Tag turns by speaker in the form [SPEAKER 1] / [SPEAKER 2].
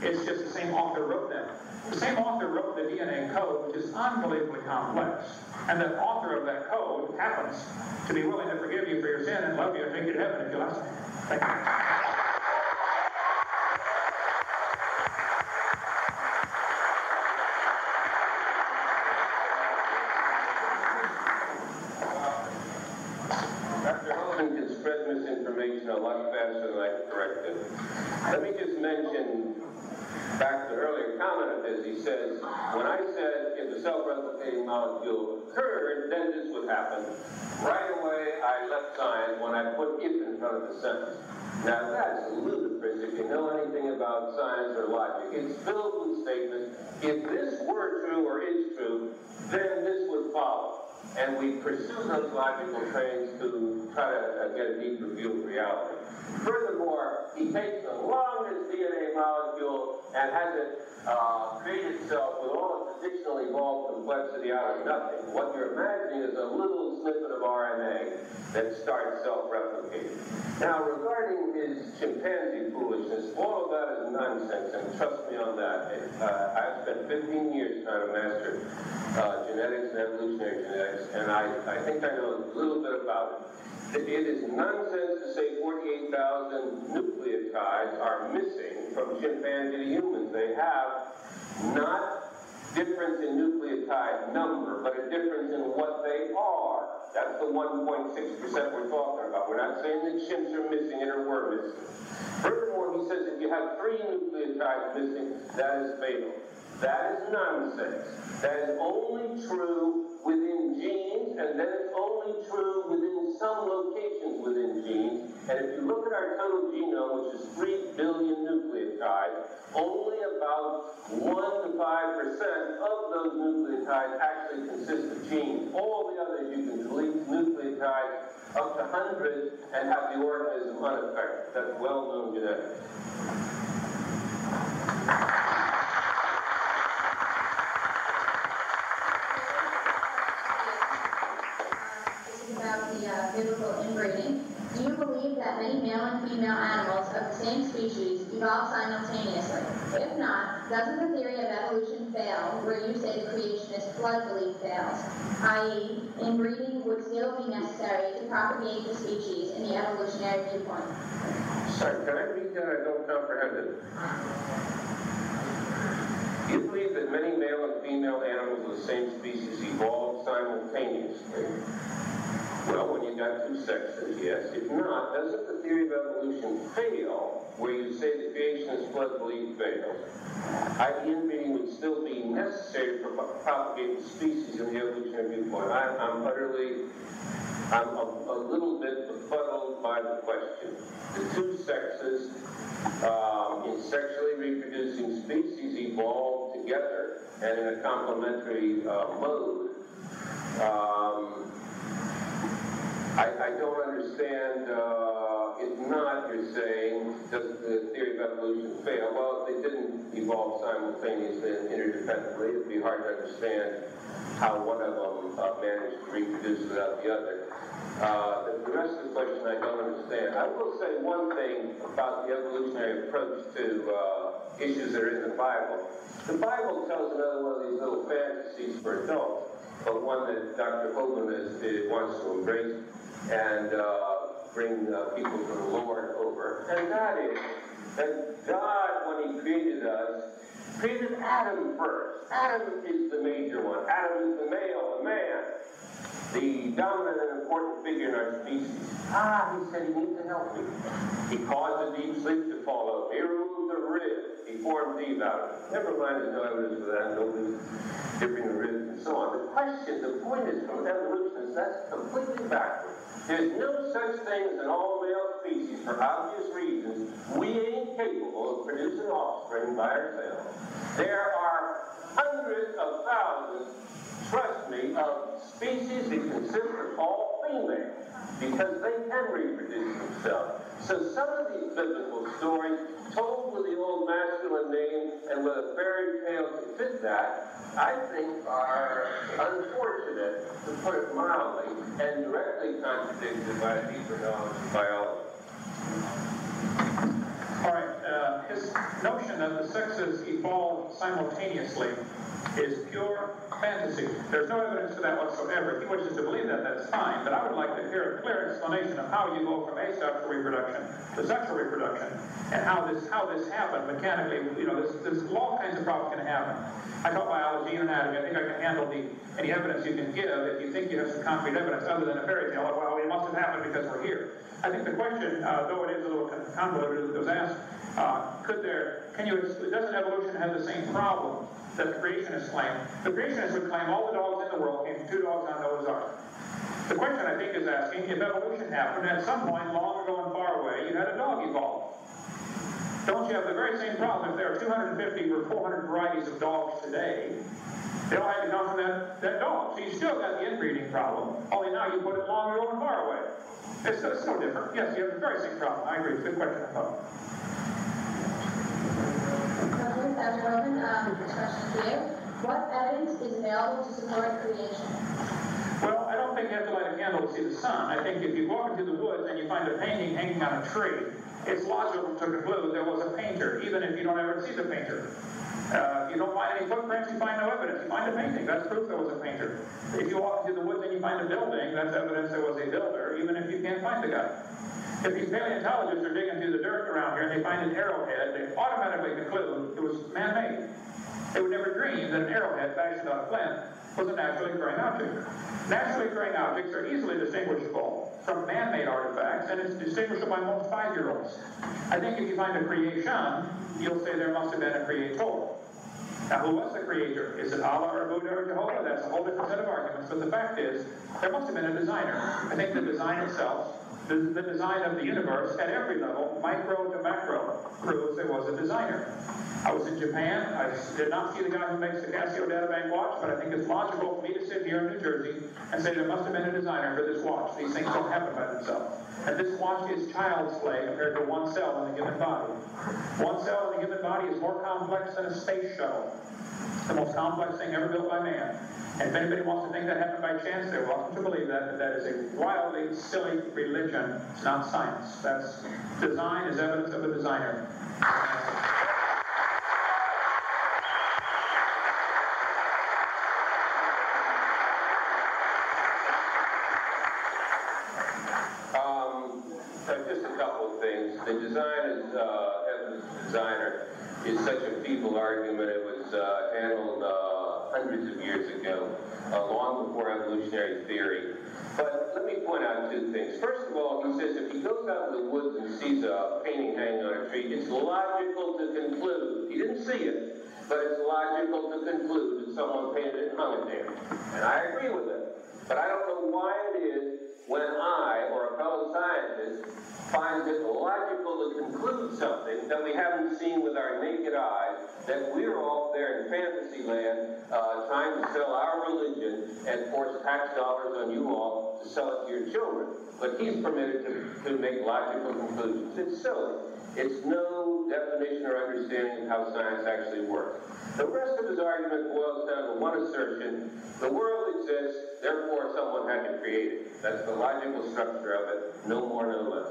[SPEAKER 1] It's just the same author wrote that. The same author wrote the DNA code, which is unbelievably complex. And the author of that code happens to be willing to forgive you for your sin and love you and take you to heaven if you listen. Thank you.
[SPEAKER 2] Misinformation a lot faster than I can correct it. Let me just mention back to the earlier comment of his. He says, when I said if the self-replicating molecule occurred, then this would happen. Right away, I left science when I put if in front of the sentence. Now that's ludicrous if you know anything about science or logic. It's filled with statements. If this were true or is true, then this would follow. And we pursue those logical trains to try to get a deeper view of reality. Furthermore, he takes the longest DNA molecule and has it create itself with all its additional evolved complexity out of nothing. What you're imagining is a little snippet of RNA that starts self-replicating. Now, regarding his chimpanzee foolishness, all of that is nonsense, and trust me on that. I've spent 15 years trying to master genetics and evolutionary genetics, and I think I know a little bit about it. It is nonsense to say 48,000 nucleotides are missing from chimpanzee to humans. They have not difference in nucleotide number, but a difference in what they are. That's the 1.6% we're talking about. We're not saying that chimps are missing it or we're missing. Furthermore, he says if you have 3 nucleotides missing, that is fatal. That is nonsense. That is only true within genes, and then it's only true within some locations within genes. And if you look at our total genome, which is 3 billion nucleotides, only about 1 to 5% of those nucleotides actually consist of genes. All the others, you can delete nucleotides up to hundreds and have the organism unaffected. That's well-known genetics.
[SPEAKER 3] About the biblical inbreeding. Do you believe that many male and female animals of the same species evolve simultaneously? If not, doesn't the theory of evolution fail where you say the creationist flood belief fails, i.e., inbreeding would still be necessary to propagate the species in the evolutionary viewpoint?
[SPEAKER 2] Sorry, can I read that? I don't comprehend it. Do you believe that many male and female animals of the same species evolve simultaneously? Well, when you've got 2 sexes, yes. If not, doesn't the theory of evolution fail where you say the creationist flood belief fails? i.e., inbreeding would still be necessary to propagate the species in the evolutionary viewpoint. I'm a little bit befuddled by the question. The 2 sexes in sexually reproducing species evolve together and in a complementary mode. I don't understand, if not, you're saying, does the theory of evolution fail? Well, if they didn't evolve simultaneously and interdependently, it'd be hard to understand how one of them managed to reproduce without the other. The rest of the question I don't understand. I will say one thing about the evolutionary approach to issues that are in the Bible. The Bible tells another one of these little fantasies for adults, but one that Dr. Hogan wants to embrace and bring people to the Lord over. And that is that God, when He created us, created Adam first. Adam is the major one. Adam is the male, the man, the dominant and important figure in our species. He said He needs to help me. He caused a deep sleep to follow. He removed the rib. He formed Eve out of it. Never mind, there's no evidence for that. Nobody's dipping the ribs and so on. The point is, from evolutionists, that's completely backwards. There's no such thing as an all-male species for obvious reasons. We ain't capable of producing offspring by ourselves. There are hundreds of thousands, trust me, of species that consist of all female because they can reproduce themselves. So some of these biblical stories, told with the old masculine name and with a fairy tale to fit that, I think are unfortunate, to put it mildly, and directly contradicted by a deeper knowledge of biology.
[SPEAKER 1] All right. his notion that the sexes evolve simultaneously is pure fantasy. There's no evidence for that whatsoever. If he wishes to believe that, that's fine, but I would like to hear a clear explanation of how you go from asexual reproduction to sexual reproduction, and how this happened mechanically. You know, there's all kinds of problems can happen. I taught biology and anatomy. I think I can handle any evidence you can give if you think you have some concrete evidence other than a fairy tale. Well, it must have happened because we're here. I think the question, though it is a little convoluted, was asked, doesn't evolution have the same problem that the creationists claim? The creationists would claim all the dogs in the world came from 2 dogs on Noah's Ark. The question, I think, is asking if evolution happened, at some point long ago and far away, you had a dog evolve. Don't you have the very same problem if there are 250 or 400 varieties of dogs today? They all had to come from that dog. So you still got the inbreeding problem, only now you put it long ago and far away. It's so different. Yes, you have the very same problem. I agree. It's a good question, I thought.
[SPEAKER 3] Dr. Roman, this question for you. What evidence is available to support creation?
[SPEAKER 1] Well, I don't think you have to light a candle to see the sun. I think if you walk into the woods and you find a painting hanging on a tree, it's logical to conclude there was a painter, even if you don't ever see the painter. If you don't find any footprints, you find no evidence. You find a painting. That's proof there was a painter. If you walk into the woods and you find a building, that's evidence there was a builder, even if you can't find the guy. If these paleontologists are digging through the dirt around here and they find an arrowhead, they automatically conclude it was man-made. They would never dream that an arrowhead fashioned out of flint was a naturally occurring object. Naturally occurring objects are easily distinguishable from man-made artifacts, and it's distinguishable by most 5-year-olds. I think if you find a creation, you'll say there must have been a creator. Now, who was the creator? Is it Allah or Buddha or Jehovah? That's a whole different set of arguments, but the fact is, there must have been a designer. I think the design itself, the design of the universe at every level, micro to macro, proves there was a designer. I was in Japan. I did not see the guy who makes the Casio Databank watch, but I think it's logical for me to sit here in New Jersey and say there must have been a designer for this watch. These things don't happen by themselves. And this watch is child's play compared to one cell in a given body. One cell in a given body is more complex than a space shuttle. It's the most complex thing ever built by man. And if anybody wants to think that happened by chance, they're welcome to believe that, but that is a wildly silly religion. It's not science. That's design is evidence of a designer.
[SPEAKER 2] Just a couple of things. The design is, evidence of designer is such a feeble argument. It was handled hundreds of years ago, long before evolutionary theory. But let me point out 2 things. First of all, he says if he goes out in the woods and sees a painting hanging on a tree, it's logical to conclude. He didn't see it, but it's logical to conclude that someone painted it and hung it there. And I agree with it. But I don't know why it is when I, or a fellow scientist, finds it logical to conclude something that we haven't seen with our naked eyes, that we're off there in fantasy land trying to sell our religion and force tax dollars on you all to sell it to your children. But he's permitted to make logical conclusions. It's silly. It's no definition or understanding of how science actually works. The rest of his argument boils down to one assertion: the world exists, therefore someone had to create it. That's the logical structure of it, no more, no less.